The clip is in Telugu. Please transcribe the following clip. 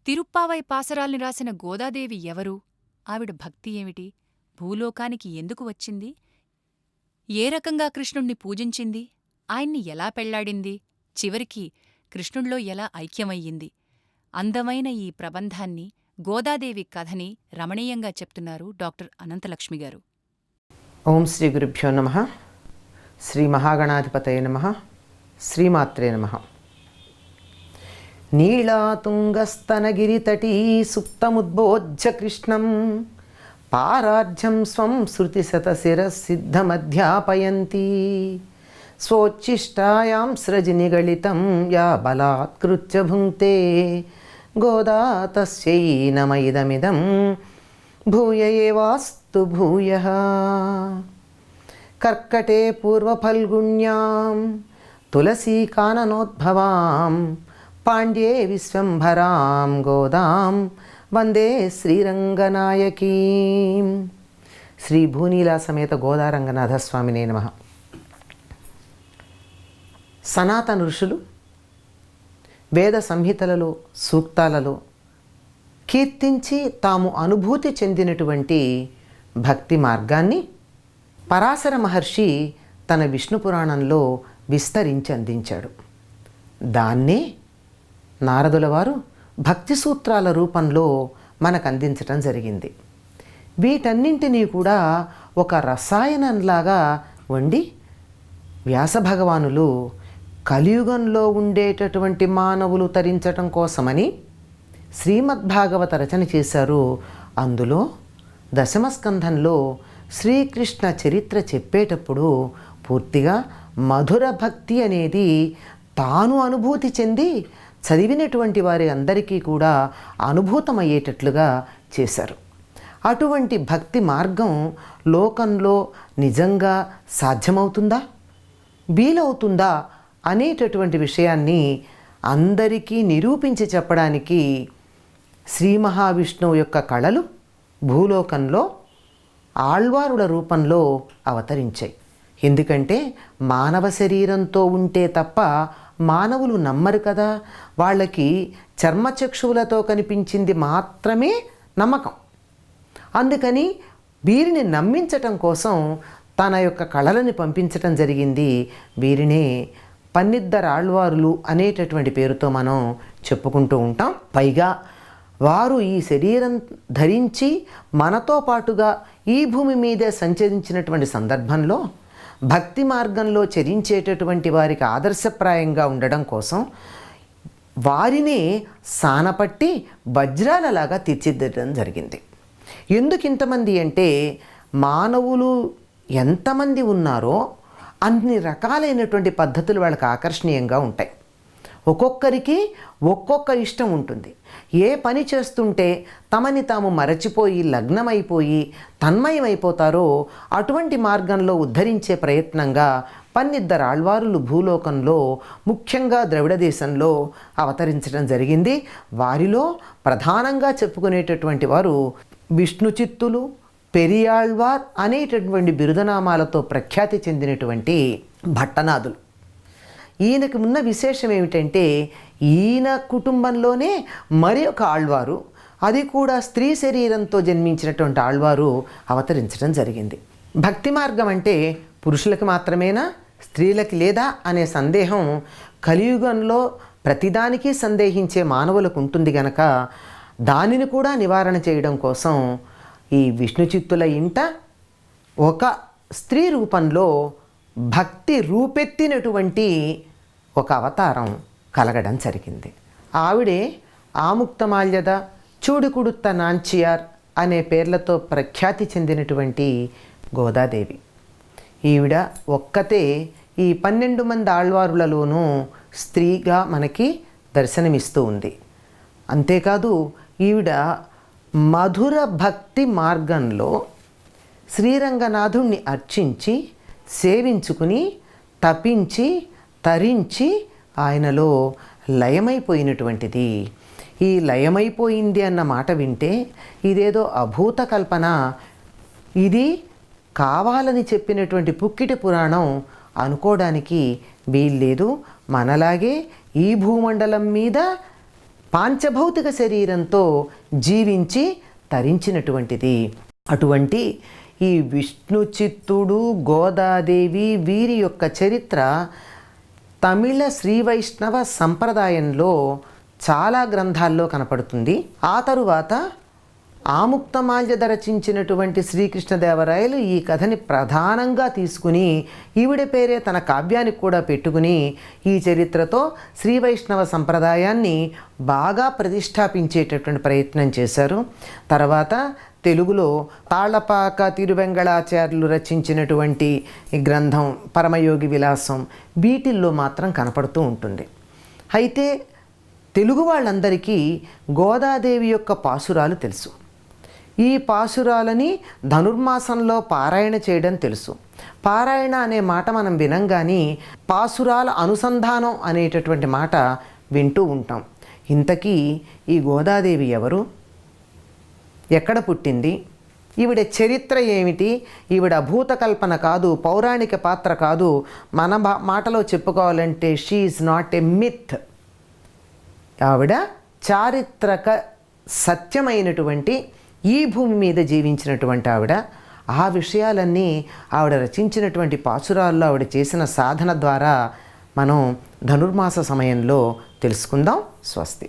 తిరుప్పావై పాసరాల్ని రాసిన గోదాదేవి ఎవరు? ఆవిడ భక్తి ఏమిటి? భూలోకానికి ఎందుకు వచ్చింది? ఏ రకంగా కృష్ణుణ్ణి పూజించింది? ఆయన్ని ఎలా పెళ్లాడింది? చివరికి కృష్ణుల్లో ఎలా ఐక్యమయ్యింది? అందమైన ఈ ప్రబంధాన్ని, గోదాదేవి కథని రమణీయంగా చెప్తున్నారు డాక్టర్ అనంతలక్ష్మిగారు. ఓం శ్రీ గురుభ్యో నమః. శ్రీ మహాగణాధిపతయే నమః. శ్రీమాత్రే నమః. నీళాతుంగస్తనగిరితటీ సుప్తముద్బోధ్య కృష్ణం పారార్ధ్యం స్వం శృతిశతశిరసిద్ధమధ్యాపయంతి స్వోచ్ఛిష్టాయాం స్రజినిగళితం యా బలాత్కృత్య భుంక్తే గోదా తస్యై నమ ఇదమిదం భూయ ఏవాస్తు భూయః. కర్కటే పూర్వఫల్గుణ్యాం తులసీకాననోద్భవాం పాండ్యే విశ్వంభరాం గోదాం వందే శ్రీరంగనాయకీం. శ్రీ భూనీలా సమేత గోదారంగనాథస్వామినే నమః. సనాతన ఋషులు వేద సంహితలలో, సూక్తాలలో కీర్తించి తాము అనుభూతి చెందినటువంటి భక్తి మార్గాన్ని పరాశర మహర్షి తన విష్ణు పురాణంలో విస్తరించి అందించాడు. దాన్నే నారదుల వారు భక్తి సూత్రాల రూపంలో మనకు అందించటం జరిగింది. వీటన్నింటినీ కూడా ఒక రసాయనంలాగా వండి వ్యాస భగవానులు కలియుగంలో ఉండేటటువంటి మానవులు తరించటం కోసమని శ్రీమద్భాగవత రచన చేశారు. అందులో దశమస్కంధంలో శ్రీకృష్ణ చరిత్ర చెప్పేటప్పుడు పూర్తిగా మధుర భక్తి అనేది తాను అనుభూతి చెంది చదివినటువంటి వారి అందరికీ కూడా అనుభూతమయ్యేటట్లుగా చేశారు. అటువంటి భక్తి మార్గం లోకంలో నిజంగా సాధ్యమవుతుందా, వీలవుతుందా అనేటటువంటి విషయాన్ని అందరికీ నిరూపించి చెప్పడానికి శ్రీ మహావిష్ణువు యొక్క కళలు భూలోకంలో ఆళ్వారుల రూపంలో అవతరించాయి. ఎందుకంటే మానవ శరీరంతో ఉంటే తప్ప మానవులు నమ్మరు కదా. వాళ్ళకి చర్మచక్షువులతో కనిపించింది మాత్రమే నమ్మకం. అందుకని వీరిని నమ్మించటం కోసం తన యొక్క కళలని పంపించటం జరిగింది. వీరినే పన్నిద్దరాళ్వారులు అనేటటువంటి పేరుతో మనం చెప్పుకుంటూ ఉంటాం. పైగా వారు ఈ శరీరం ధరించి మనతో పాటుగా ఈ భూమి మీదే సంచరించినటువంటి సందర్భంలో భక్తి మార్గంలో చరించేటటువంటి వారికి ఆదర్శప్రాయంగా ఉండడం కోసం వారిని సానపట్టి వజ్రాలలాగా తీర్చిదిద్దడం జరిగింది. ఎందుకు ఇంతమంది అంటే మానవులు ఎంతమంది ఉన్నారో అన్ని రకాలైనటువంటి పద్ధతులు వాళ్ళకి ఆకర్షణీయంగా ఉంటాయి. ఒక్కొక్కరికి ఒక్కొక్క ఇష్టం ఉంటుంది. ఏ పని చేస్తుంటే తమని తాము మరచిపోయి లగ్నమైపోయి తన్మయమైపోతారో అటువంటి మార్గంలో ఉద్ధరించే ప్రయత్నంగా పన్నిద్దరాళ్వారులు భూలోకంలో ముఖ్యంగా ద్రవిడ దేశంలో అవతరించడం జరిగింది. వారిలో ప్రధానంగా చెప్పుకునేటటువంటి వారు విష్ణు చిత్తులు, పెరియాళ్వార్ అనేటటువంటి బిరుదనామాలతో ప్రఖ్యాతి చెందినటువంటి భట్టనాథులు. ఈయనకి ఉన్న విశేషం ఏమిటంటే ఈయన కుటుంబంలోనే మరి ఒక ఆళ్వారు, అది కూడా స్త్రీ శరీరంతో జన్మించినటువంటి ఆళ్వారు అవతరించడం జరిగింది. భక్తి మార్గం అంటే పురుషులకి మాత్రమేనా, స్త్రీలకి లేదా అనే సందేహం కలియుగంలో ప్రతిదానికి సందేహించే మానవులకు ఉంటుంది గనక దానిని కూడా నివారణ చేయడం కోసం ఈ విష్ణు చిత్తుల ఇంట ఒక స్త్రీ రూపంలో భక్తి రూపెత్తినటువంటి ఒక అవతారం కలగడం జరిగింది. ఆవిడే ఆముక్తమాల్యద, చూడుకుడుత్త నాంచియార్ అనే పేర్లతో ప్రఖ్యాతి చెందినటువంటి గోదాదేవి. ఈవిడ ఒక్కతే ఈ 12 మంది ఆళ్వారులలోనూ స్త్రీగా మనకి దర్శనమిస్తూ ఉంది. అంతేకాదు ఈవిడ మధుర భక్తి మార్గంలో శ్రీరంగనాథుణ్ణి అర్చించి సేవించుకుని తపించి తరించి ఆయనలో లయమైపోయినటువంటిది. ఈ లయమైపోయింది అన్న మాట వింటే ఇదేదో అభూత కల్పన, ఇది కావాలని చెప్పినటువంటి పుక్కిటి పురాణం అనుకోవడానికి వీల్లేదు. మనలాగే ఈ భూమండలం మీద పాంచభౌతిక శరీరంతో జీవించి తరించినటువంటిది. అటువంటి ఈ విష్ణు చిత్తుడు, గోదాదేవి వీరి యొక్క చరిత్ర తమిళ శ్రీవైష్ణవ సంప్రదాయంలో చాలా గ్రంథాల్లో కనపడుతుంది. ఆ తరువాత ఆముక్తమాల్యద రచించినటువంటి శ్రీకృష్ణదేవరాయలు ఈ కథని ప్రధానంగా తీసుకుని ఈవిడ పేరే తన కావ్యానికి కూడా పెట్టుకుని ఈ చరిత్రతో శ్రీవైష్ణవ సంప్రదాయాన్ని బాగా ప్రతిష్టాపించేటటువంటి ప్రయత్నం చేశారు. తర్వాత తెలుగులో తాళ్లపాక తిరువెంగళాచార్యులు రచించినటువంటి ఈ గ్రంథం పరమయోగి విలాసం వీటిల్లో మాత్రం కనపడుతూ ఉంటుంది. అయితే తెలుగు వాళ్ళందరికీ గోదాదేవి యొక్క పాసురాలు తెలుసు. ఈ పాసురాలని ధనుర్మాసంలో పారాయణ చేయడం తెలుసు. పారాయణ అనే మాట మనం వినంగానే పాసురాల అనుసంధానం అనేటటువంటి మాట వింటూ ఉంటాం. ఇంతకీ ఈ గోదాదేవి ఎవరు? ఎక్కడ పుట్టింది? ఈవిడ చరిత్ర ఏమిటి? ఈవిడ భూతకల్పన కాదు, పౌరాణిక పాత్ర కాదు. మన మాటలో చెప్పుకోవాలంటే she is not a myth. ఆవిడ చారిత్రక సత్యమైనటువంటి ఈ భూమి మీద జీవించినటువంటి ఆవిడ. ఆ విషయాలన్నీ ఆవిడ రచించినటువంటి పాసురాల్లో ఆవిడ చేసిన సాధన ద్వారా మనం ధనుర్మాస సమయంలో తెలుసుకుందాం. స్వస్తి.